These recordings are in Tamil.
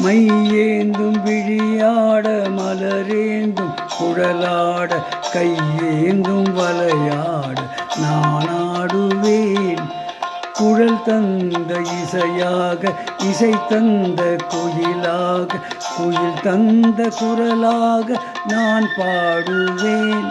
மையேந்தும் விழியாட மலரேந்தும் குழலாட கையேந்தும் வளையாட நானாடுவேன். குழல் தந்த இசையாக இசை தந்த குயிலாக குயில் தந்த குரலாக நான் பாடுவேன்.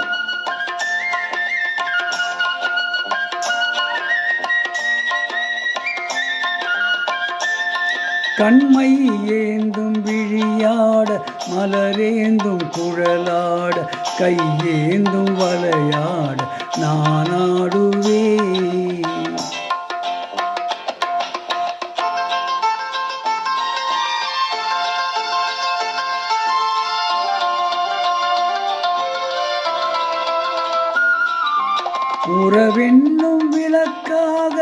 கண்மை ஏந்தும் விழியாட மலரேந்தும் குழலாட கையேந்தும் வளையாட நானாடுவேன். உறவென்னும் விளக்காக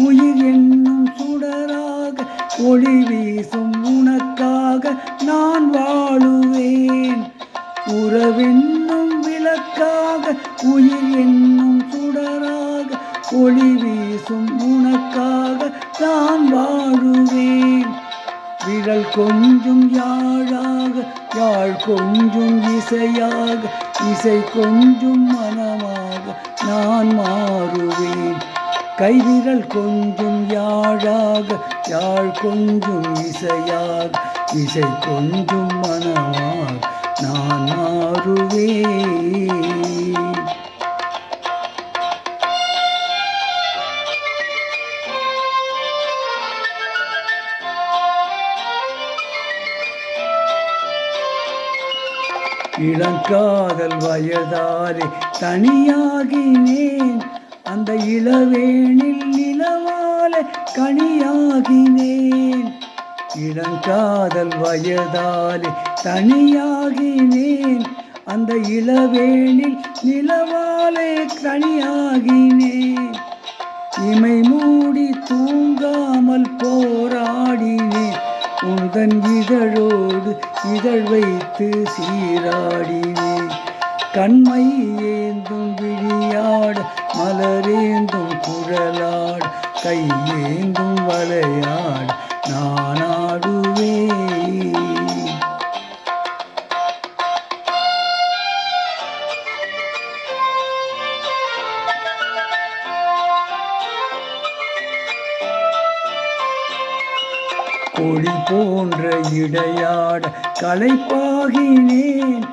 உயிர் என்னும் சுடராக ஒளி வீசும் உனக்காக நான் வாழுவேன். உறவென்னும் விளக்காக உயிர் என்னும் சுடராக ஒளி வீசும் உனக்காக நான் வாழுவேன். விரல் கொஞ்சும் யாழாக யாழ் கொஞ்சும் இசையாக இசை கொஞ்சும் மனமாக நான் மாறுவேன். கைவிரல் கொஞ்சும் யாழாக யாழ் கொஞ்சும் இசையாக இசை கொஞ்சும் மனமாக நான் மாறுவேன். இளங்காதல் வயதாலே தனியாகினேன். அந்த இளவேனில் நிலவாலே கனியாகினேன். இளங்காதல் வயதாலே தனியாகினேன். அந்த இளவேனில் நிலவாலே கனியாகினேன். இமை மூடி தூங்காமல் போராடினேன். உந்தன் இதழோடு இதழ் வைத்து சீராடினேன். கண்மை ஏந்தும் விழியாட மலரேந்தும் குழலாட கையேந்தும் வளையாட நானாடுவேன். கொடி போன்ற இடையாட களைப்பாகினேன்.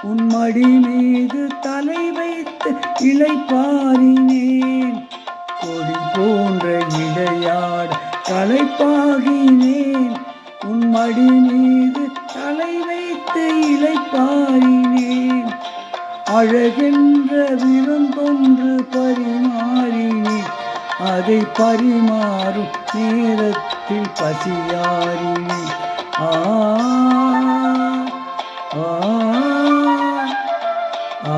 உன்மடி மீது தலை வைத்து இளைப்பாறினேன். கொடி போன்ற இடையாட களைப்பாகினேன். உன்மடி மீது தலை வைத்து இளைப்பாறினேன். அழகென்ற விருந்தொன்று பரிமாறினேன். அதை பரிமாறும் நேரத்தில் பசியாறினேன். ஆ ஆ ஆ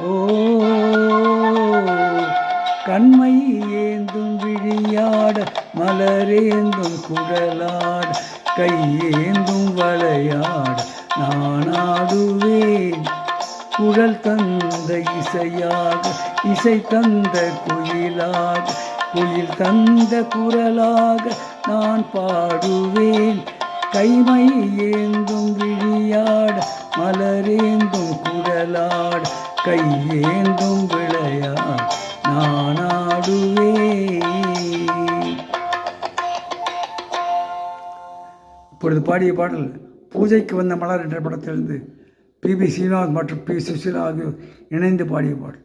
ஓ கண்மை ஏந்தும் விழியாட மலரேந்தும் குழலாட கையேந்தும் வளையாட நானாடுவேன். குழல் தந்த இசையாக இசை தந்த குயிலாக குயில் தந்த குரலாக நான் பாடுவேன். கைமை ஏந்தும் விழியாட மலரேந்தும் குழலாட கையேந்தும் விளையாட நானாடுவேன். இப்பொழுது பாடிய பாடல் பூஜைக்கு வந்த மலர் என்ற படத்திலிருந்து பி.பி. ஸ்ரீனிவாஸ் மற்றும் பி. சுசீலா ஆகியோர் இணைந்து பாடிய பாடல்.